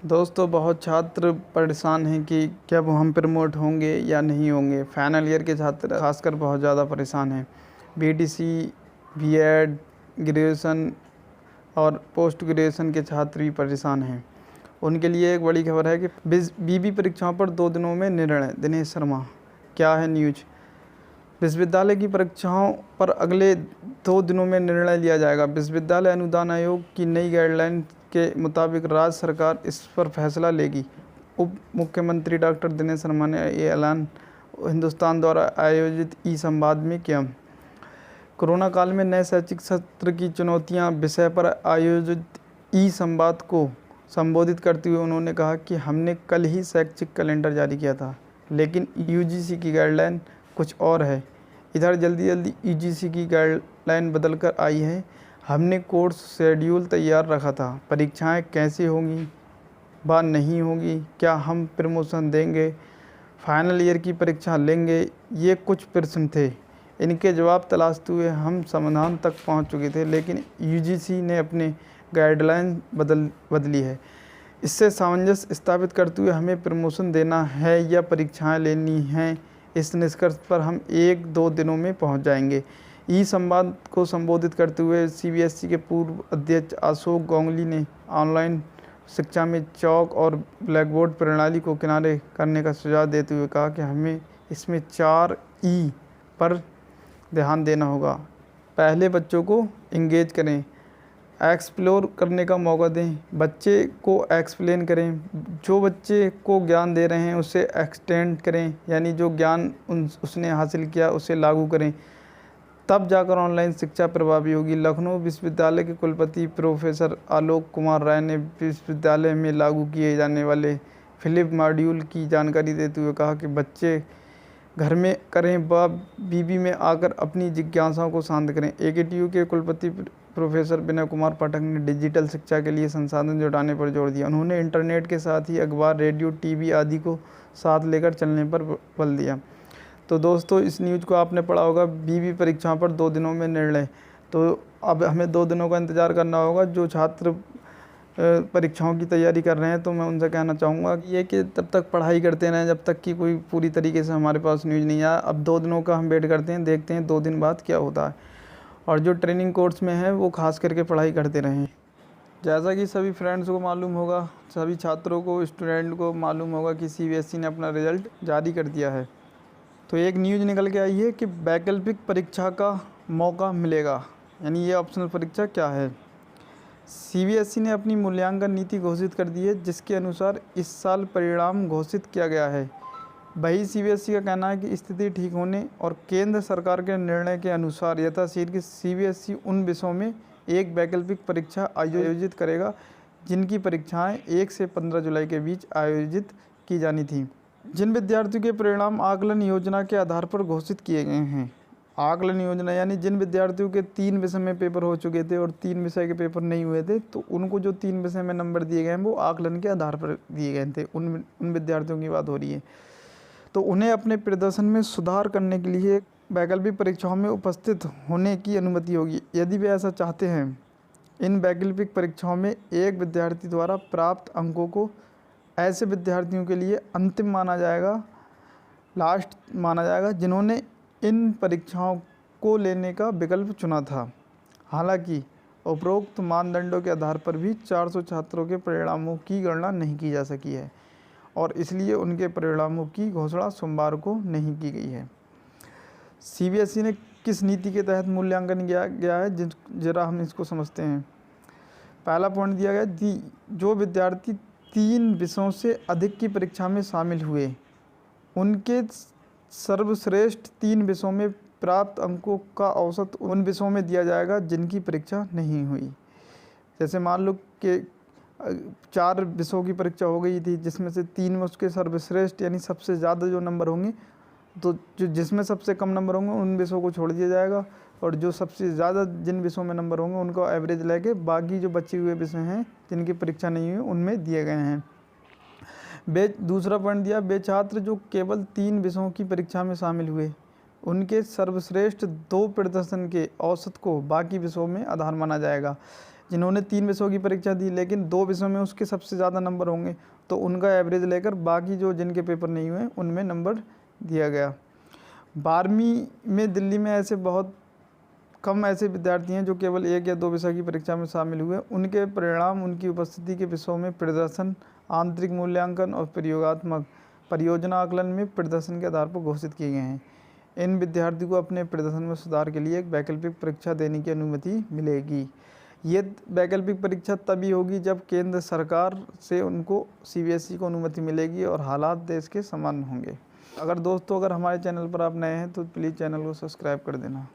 दोस्तों, बहुत छात्र परेशान हैं कि क्या वो हम प्रमोट होंगे या नहीं होंगे। फाइनल ईयर के छात्र खासकर बहुत ज़्यादा परेशान हैं। बीटीसी, बीएड, ग्रेजुएशन और पोस्ट ग्रेजुएशन के छात्र भी परेशान हैं। उनके लिए एक बड़ी खबर है कि बीबी परीक्षाओं पर 2 दिनों में निर्णय। दिनेश शर्मा, क्या है न्यूज। विश्वविद्यालय की परीक्षाओं पर अगले 2 दिनों में निर्णय लिया जाएगा। विश्वविद्यालय अनुदान आयोग की नई गाइडलाइन के मुताबिक राज्य सरकार इस पर फैसला लेगी। उप मुख्यमंत्री डॉक्टर दिनेश शर्मा ने ये ऐलान हिंदुस्तान द्वारा आयोजित ई संवाद में किया। कोरोना काल में नए शैक्षिक सत्र की चुनौतियां विषय पर आयोजित ई संवाद को संबोधित करते हुए उन्होंने कहा कि हमने कल ही शैक्षिक कैलेंडर जारी किया था, लेकिन यूजीसी की गाइडलाइन कुछ और है। इधर जल्दी यूजीसी की गाइडलाइन बदल कर आई है। हमने कोर्स शेड्यूल तैयार रखा था। परीक्षाएं कैसी होंगी व नहीं होंगी, क्या हम प्रमोशन देंगे, फाइनल ईयर की परीक्षा लेंगे, ये कुछ प्रश्न थे। इनके जवाब तलाशते हुए हम समाधान तक पहुंच चुके थे, लेकिन यूजीसी ने अपने गाइडलाइन बदली है। इससे सामंजस्य स्थापित करते हुए हमें प्रमोशन देना है या परीक्षाएं लेनी हैं, इस निष्कर्ष पर हम 1-2 दिनों में पहुंच जाएंगे। ई संवाद को संबोधित करते हुए सीबीएसई के पूर्व अध्यक्ष अशोक गांगुली ने ऑनलाइन शिक्षा में चॉक और ब्लैकबोर्ड प्रणाली को किनारे करने का सुझाव देते हुए कहा कि हमें इसमें 4 ई पर ध्यान देना होगा। पहले बच्चों को इंगेज करें, एक्सप्लोर करने का मौका दें, बच्चे को एक्सप्लेन करें, जो बच्चे को ज्ञान दे रहे हैं उसे एक्सटेंड करें, यानी जो ज्ञान उसने हासिल किया उसे लागू करें, तब जाकर ऑनलाइन शिक्षा प्रभावी होगी। लखनऊ विश्वविद्यालय के कुलपति प्रोफेसर आलोक कुमार राय ने विश्वविद्यालय में लागू किए जाने वाले फ्लिप मॉड्यूल की जानकारी देते हुए कहा कि बच्चे घर में करें व बीबी में आकर अपनी जिज्ञासाओं को शांत करें। एकेटीयू के कुलपति प्रोफेसर विनय कुमार पाठक ने डिजिटल शिक्षा के लिए संसाधन जुटाने पर जोर दिया। उन्होंने इंटरनेट के साथ ही अखबार, रेडियो, टीवी आदि को साथ लेकर चलने पर बल दिया। तो दोस्तों, इस न्यूज़ को आपने पढ़ा होगा, बीबी परीक्षाओं पर 2 दिनों में निर्णय। तो अब हमें 2 दिनों का इंतज़ार करना होगा। जो छात्र परीक्षाओं की तैयारी कर रहे हैं, तो मैं उनसे कहना चाहूँगा ये कि तब तक पढ़ाई करते रहें जब तक कि कोई पूरी तरीके से हमारे पास न्यूज़ नहीं आया। अब 2 दिनों का हम वेट करते हैं, देखते हैं 2 दिन बाद क्या होता है। और जो ट्रेनिंग कोर्स में है वो खास करके पढ़ाई करते रहें। जैसा कि सभी फ्रेंड्स को मालूम होगा, सभी छात्रों को, स्टूडेंट को मालूम होगा कि सीबीएसई ने अपना रिज़ल्ट जारी कर दिया है। तो एक न्यूज़ निकल के आई है कि वैकल्पिक परीक्षा का मौका मिलेगा, यानी ये ऑप्शनल परीक्षा क्या है। सीबीएसई ने अपनी मूल्यांकन नीति घोषित कर दी है, जिसके अनुसार इस साल परिणाम घोषित किया गया है। वही सीबीएसई का कहना है कि स्थिति ठीक होने और केंद्र सरकार के निर्णय के अनुसार यथाशीघ्र सीबीएसई उन विषयों में एक वैकल्पिक परीक्षा आयोजित करेगा जिनकी परीक्षाएं 1 से 15 जुलाई के बीच आयोजित की जानी थी। जिन विद्यार्थियों के परिणाम आकलन योजना के आधार पर घोषित किए गए हैं। आकलन योजना यानी जिन विद्यार्थियों के 3 विषय में पेपर हो चुके थे और 3 विषय के पेपर नहीं हुए थे, तो उनको जो 3 विषय में नंबर दिए गए हैं वो आकलन के आधार पर दिए गए थे। उन विद्यार्थियों की बात हो रही है। तो उन्हें अपने प्रदर्शन में सुधार करने के लिए वैकल्पिक परीक्षाओं में उपस्थित होने की अनुमति होगी। यदि वे ऐसा चाहते हैं, इन वैकल्पिक परीक्षाओं में एक विद्यार्थी द्वारा प्राप्त अंकों को ऐसे विद्यार्थियों के लिए अंतिम माना जाएगा, लास्ट माना जाएगा, जिन्होंने इन परीक्षाओं को लेने का विकल्प चुना था। हालांकि उपरोक्त मानदंडों के आधार पर भी 400 छात्रों के परिणामों की गणना नहीं की जा सकी है और इसलिए उनके परिणामों की घोषणा सोमवार को नहीं की गई है। सीबीएसई ने किस नीति के तहत मूल्यांकन किया गया है, जरा हम इसको समझते हैं। पहला पॉइंट दिया गया, जो विद्यार्थी 3 विषयों से अधिक की परीक्षा में शामिल हुए, उनके सर्वश्रेष्ठ 3 विषयों में प्राप्त अंकों का औसत उन विषयों में दिया जाएगा जिनकी परीक्षा नहीं हुई। जैसे मान लो कि 4 विषयों की परीक्षा हो गई थी, जिसमें से 3 में उसके सर्वश्रेष्ठ यानी सबसे ज़्यादा जो नंबर होंगे, तो जो जिसमें सबसे कम नंबर होंगे उन विषयों को छोड़ दिया जाएगा और जो सबसे ज़्यादा जिन विषयों में नंबर होंगे उनको एवरेज लेके बाकी जो बचे हुए विषय हैं जिनकी परीक्षा नहीं हुई उनमें दिए गए हैं। दूसरा पॉइंट दिया, वे छात्र जो केवल 3 विषयों की परीक्षा में शामिल हुए, उनके सर्वश्रेष्ठ 2 प्रदर्शन के औसत को बाकी विषयों में आधार माना जाएगा। जिन्होंने 3 विषयों की परीक्षा दी लेकिन 2 विषयों में उसके सबसे ज़्यादा नंबर होंगे तो उनका एवरेज लेकर बाकी जो जिनके पेपर नहीं हुए उनमें नंबर दिया गया। 12वीं में दिल्ली में ऐसे बहुत कम ऐसे विद्यार्थी हैं जो केवल 1 या 2 विषय की परीक्षा में शामिल हुए। उनके परिणाम उनकी उपस्थिति के विषयों में प्रदर्शन, आंतरिक मूल्यांकन और प्रयोगात्मक परियोजना आकलन में प्रदर्शन के आधार पर घोषित किए गए हैं। इन विद्यार्थियों को अपने प्रदर्शन में सुधार के लिए एक वैकल्पिक परीक्षा देने की अनुमति मिलेगी। ये वैकल्पिक परीक्षा तभी होगी जब केंद्र सरकार से उनको CBSE को अनुमति मिलेगी और हालात देश के समान होंगे। अगर हमारे चैनल पर आप नए हैं तो प्लीज़ चैनल को सब्सक्राइब कर देना।